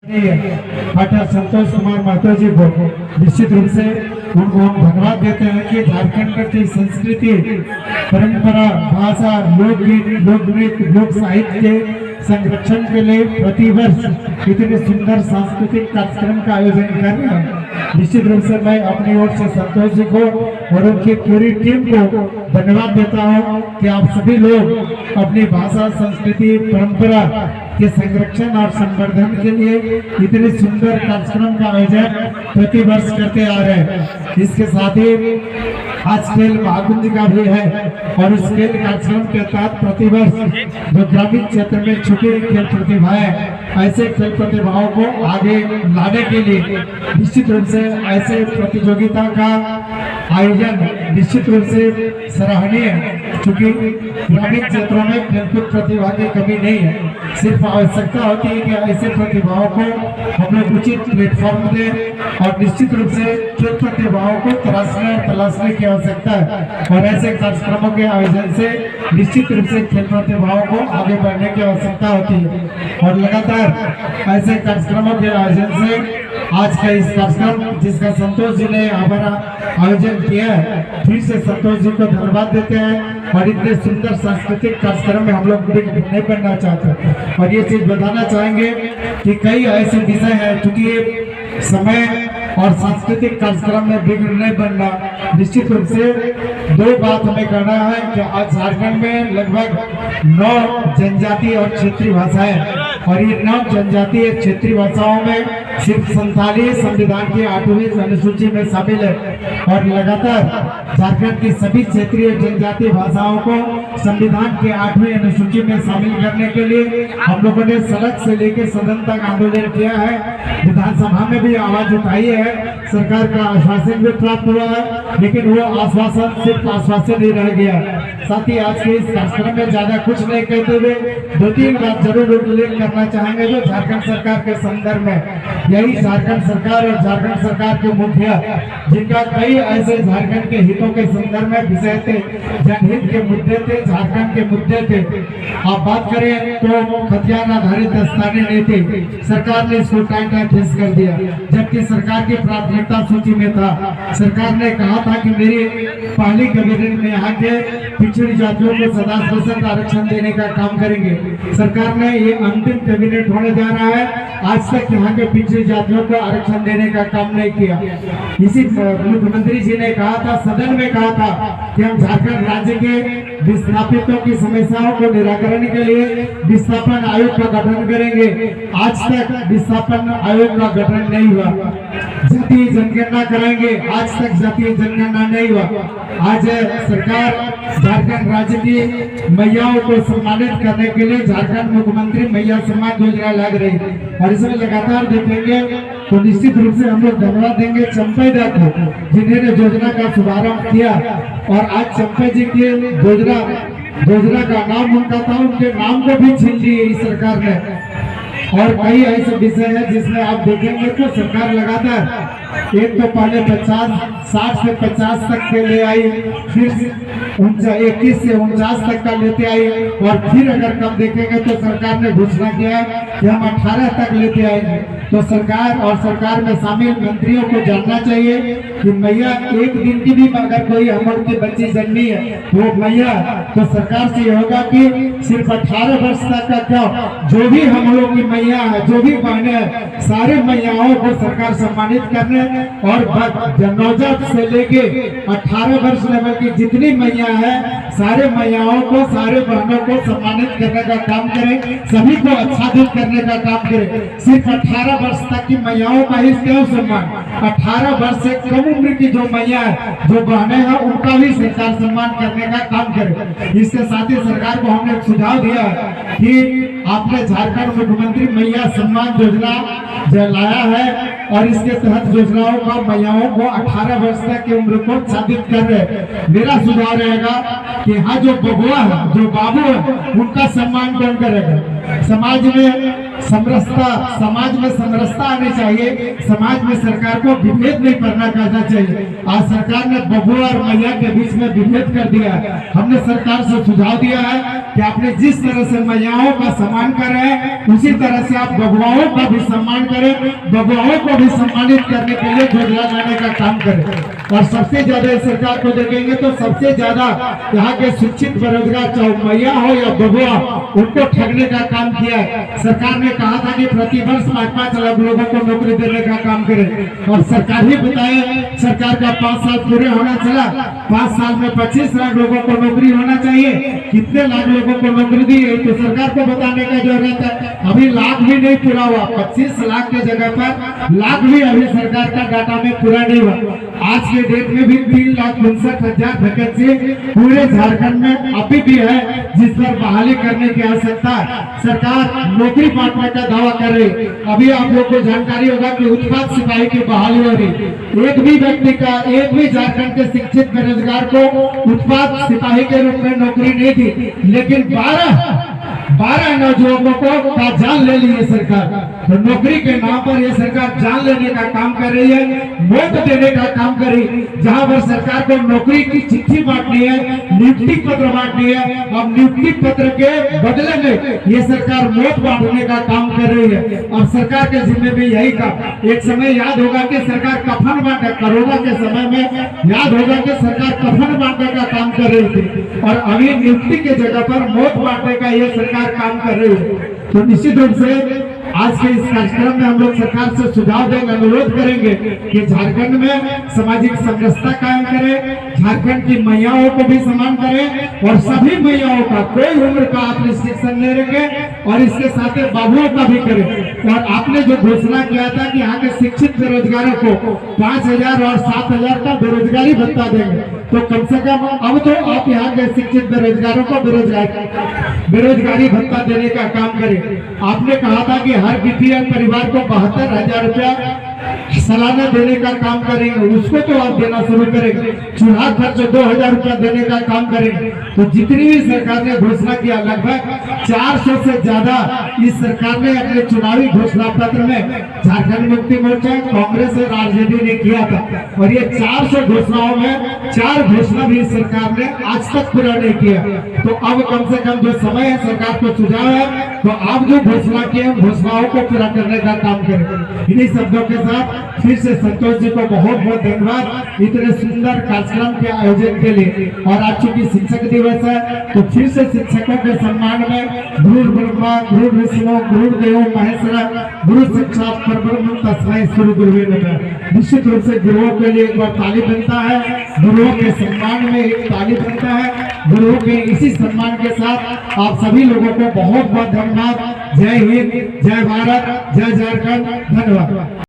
Doctor Santosh Kumar Mahato जी को निश्चित रूप से उनको हम धन्यवाद देते हैं कि झारखंड की संस्कृति, परंपरा, भाषा, लोकगीत, लोक नृत्य, लोक साहित्य के संरक्षण के लिए प्रतिवर्ष इतने सुंदर सांस्कृतिक कार्यक्रम का आयोजन कर रहे हैं। निश्चित रूप से मैं अपनी ओर से संतोष जी को और उनकी पूरी टीम को धन्यवाद देता हूं कि आप सभी लोग अपनी भाषा, संस्कृति, परंपरा के संरक्षण और संवर्धन के लिए इतने सुंदर कार्यक्रम का आयोजन प्रतिवर्ष करते आ रहे हैं। इसके साथ ही आज खेल महाकुंज का भी है और उस खेल कार्यक्रम के तहत प्रतिवर्ष जो ग्रामीण क्षेत्र में छुपी खेल प्रतिभाएं, ऐसे खेल प्रतिभाओं को आगे लाने के लिए निश्चित रूप से ऐसे प्रतियोगिता का आयोजन निश्चित रूप से सराहनीय है, क्योंकि ग्रामीण क्षेत्रों में खेलकूद प्रतिभा की कमी नहीं है। सिर्फ आवश्यकता होती है कि ऐसे प्रतिभाओं को हम लोग उचित प्लेटफॉर्म दें और निश्चित रूप से खेल प्रतिभाओं को तलाशने और तलाशने की आवश्यकता है और ऐसे कार्यक्रमों के आयोजन से निश्चित रूप से खेल प्रतिभाओं को आगे बढ़ने की आवश्यकता होती है। और लगातार ऐसे कार्यक्रमों के आयोजन से आज का इस कार्यक्रम जिसका संतोष जी ने हमारा आयोजन किया है, फिर से संतोष जी को धन्यवाद देते हैं। और इतने सुंदर सांस्कृतिक कार्यक्रम में हम लोग नहीं बनना चाहते और ये चीज बताना चाहेंगे कि कई ऐसे विषय है, क्योंकि समय और सांस्कृतिक कार्यक्रम में बिगड़ नहीं बनना। निश्चित रूप से दो बात हमें करना है कि आज झारखंड में लगभग 9 जनजातीय और क्षेत्रीय भाषाएं और ये 9 जनजातीय क्षेत्रीय भाषाओं में सिर्फ संथाली संविधान की 8वीं अनुसूची में शामिल है और लगातार झारखंड की सभी क्षेत्रीय जनजातीय भाषाओं को संविधान की 8वीं अनुसूची में शामिल करने के लिए हम लोगों ने सड़क से लेकर सदन तक आंदोलन किया है। विधानसभा में भी आवाज उठाई है, सरकार का आश्वासन भी प्राप्त हुआ है, लेकिन वो आश्वासन सिर्फ आश्वासन ही रह गया। साथ ही आज के इस कार्यक्रम में ज्यादा कुछ नहीं कहते हुए 2-3 बात जरूर उल्लेख करना चाहेंगे जो झारखंड सरकार के संदर्भ में। यही झारखंड सरकार और झारखंड सरकार के मुखिया जिनका कई ऐसे झारखंड के हितों के संदर्भ में विषय थे, जनहित के मुद्दे थे, झारखंड के मुद्दे थे। आप बात करें तो खतियान आधारित दस्ताने नहीं थे, सरकार ने इसको टाइम फिक्स कर दिया, जबकि सरकार की प्राथमिकता सूची में था। सरकार ने कहा था कि मेरी पहली कैबिनेट में यहाँ के पिछड़ी जातियों को 70% आरक्षण देने का काम करेंगे। सरकार ने ये अंतिम कैबिनेट होने जा रहा है, आज तक यहाँ के पिछड़ी जातियों को आरक्षण देने का काम नहीं किया। इसी मुख्यमंत्री जी ने कहा था, सदन में कहा था कि हम झारखंड राज्य के विस्थापितों की समस्याओं को निराकरण के लिए विस्थापन आयोग का गठन करेंगे। आज तक विस्थापन आयोग का गठन नहीं हुआ। जातीय जनगणना कराएंगे, आज तक जातीय जनगणना नहीं हुआ। आज सरकार झारखंड राज्य की मैयाओं को सम्मानित करने के लिए झारखंड मुख्यमंत्री मैया सम्मान योजना लग रही और इसमें लगातार देखेंगे तो निश्चित रूप से हम लोग धन्यवाद देंगे चंपई दा को, जिन्होंने योजना का शुभारंभ किया। और आज चंपई जी की योजना का नाम उनका था, उनके नाम को भी छीन ली इस सरकार ने। और कई ऐसे विषय है जिसमें आप देखेंगे तो सरकार लगातार एक तो पहले 60 से 50 तक के ले आई, फिर 21 से 49 तक का लेते आई और फिर अगर कम देखेंगे तो सरकार ने घोषणा किया कि हम 18 तक लेते आएंगे। तो सरकार और सरकार में शामिल मंत्रियों को जानना चाहिए कि मैया एक दिन की भी अगर कोई हम लोग की बच्ची जन्मी है वो मैया, तो सरकार से यह होगा कि सिर्फ 18 वर्ष तक का क्या जो भी हम लोग की मैया है, जो भी बहने हैं, सारे मैयाओं को सरकार सम्मानित करने और नवजात से लेके 18 वर्ष लेवल की जितनी मैया है सारे मैयाओं को, सारे बहनों को सम्मानित करने का काम करें, सभी को आच्छादित करने का काम करें। सिर्फ 18 वर्ष तक की मैयाओं का ही क्यों सम्मान, 18 वर्ष से कम उम्र की जो मैया है, जो बहनें हैं, उनका भी सरकार सम्मान करने का काम करे। इसके साथ ही सरकार को हमने सुझाव दिया कि आपने झारखंड मुख्यमंत्री मैया सम्मान योजना लाया है और इसके तहत योजनाओं का मैयाओं को 18 वर्ष तक की उम्र को साबित कर रहे। मेरा सुझाव रहेगा कि हाँ जो बबुआ है, जो बाबू है, उनका सम्मान कौन करेगा? समाज में समरसता, समाज में समरसता आनी चाहिए, समाज में सरकार को विभेद नहीं करना चाहिए। आज सरकार ने बबुआ और मैया के बीच में विभेद कर दिया है। हमने सरकार से सुझाव दिया है कि आपने जिस तरह से मैयाओं का सम्मान कर रहे हैं उसी तरह से आप बबुआओं का भी सम्मान करें, बबुआओं को भी सम्मानित करने के लिए झोला लाने का काम करें। और सबसे ज्यादा सरकार को देखेंगे तो सबसे ज्यादा यहाँ के शिक्षित बेरोजगार चाहे मैया हो या बबुआ, उनको ठगने का काम किया है। सरकार ने कहा था कि प्रतिवर्ष 5-5 लाख लोगों को नौकरी देने का काम करें और सरकार ही बताए, सरकार का 5 साल पूरे होना चला, 5 साल में 25 लाख लोगों को नौकरी होना चाहिए। कितने लाख लोगों को नौकरी दी है तो सरकार को बताने का जरूरत है। अभी लाख भी नहीं पूरा हुआ, 25 लाख के जगह पर लाख भी अभी सरकार का डाटा में पूरा नहीं हुआ। आज के डेट में भी 3,59,000 वैकेंसी पूरे झारखंड में अभी भी है, जिस पर बहाली करने की आवश्यकता है। सरकार नौकरी बांटने का दावा कर रही। अभी आप लोग को जानकारी होगा कि उत्पाद सिपाही की बहाली हो रही। एक भी व्यक्ति का, एक भी झारखंड के शिक्षित बेरोजगार को उत्पाद सिपाही के रूप में नौकरी नहीं दी, लेकिन 12 नौजवानों को जान ले ली है सरकार। तो नौकरी के नाम पर ये सरकार जान लेने का काम कर रही है, मौत देने का काम कर रही है। जहां पर सरकार को नौकरी की चिट्ठी बांटनी है, नियुक्ति पत्र बांटनी है, अब नियुक्ति पत्र के बदले में ये सरकार मौत बांटने का काम कर रही है। अब सरकार के जिम्मे भी यही काम। एक समय याद होगा कि सरकार कफन बांटे, कोरोना के समय में याद होगा कि सरकार कफन बांटने का काम कर रही थी और अभी नियुक्ति के जगह पर मौत बांटने का ये सरकार काम कर रही है। तो निश्चित रूप से आज के इस कार्यक्रम में हम लोग सरकार से सुझाव देंगे, अनुरोध करेंगे कि झारखंड में सामाजिक समरसता कायम करें, झारखंड की मैयाओं को भी सम्मान करें और सभी मैयाओं का कोई उम्र का आप रिस्ट्रिक्शन नहीं रखें और इसके साथ बाबुओं का भी करें। और आपने जो घोषणा किया था कि यहाँ के शिक्षित बेरोजगारों को 5,000 और 7,000 का बेरोजगारी भत्ता देंगे, तो कम से कम अब तो आप यहाँ के शिक्षित बेरोजगारों को बेरोजगारी भत्ता देने का काम करें। आपने कहा था कि हर बीपीएल परिवार को 72,000 रुपया सालाना देने का काम करेंगे, उसको तो आप देना शुरू करेंगे। चूल्हा खर्च 2,000 रुपया देने का काम करेंगे। तो जितनी भी सरकार ने घोषणा किया, लगभग 400 से ज्यादा इस सरकार ने अपने चुनावी घोषणा पत्र में झारखंड मुक्ति मोर्चा, कांग्रेस और आरजेडी ने किया था। और ये 400 घोषणाओं में 4 घोषणा भी सरकार ने आज तक पूरा नहीं किया। तो अब कम से कम जो समय है, सरकार को सुझाव है, तो आप जो घोषणा किए घोषणाओं को पूरा करने का काम करें। इन्हीं शब्दों के साथ फिर से संतोष जी को बहुत बहुत धन्यवाद इतने सुंदर कार्यक्रम के आयोजन के लिए। और आज चूंकि शिक्षक दिवस है तो फिर से शिक्षकों के सम्मान में गुरु ब्रह्मा गुरु विष्णु गुरु देवो महेश्वरा गुरु साक्षात परब्रह्म तस्मै श्री गुरुवे नमः। निश्चित रूप से गुरुओं के लिए एक बार ताली बनता है, गुरुओं के सम्मान में एक ताली बनता है। गुरुओं के इसी सम्मान के साथ आप सभी लोगों को बहुत बहुत धन्यवाद। जय हिंद, जय भारत, जय झारखंड, धन्यवाद।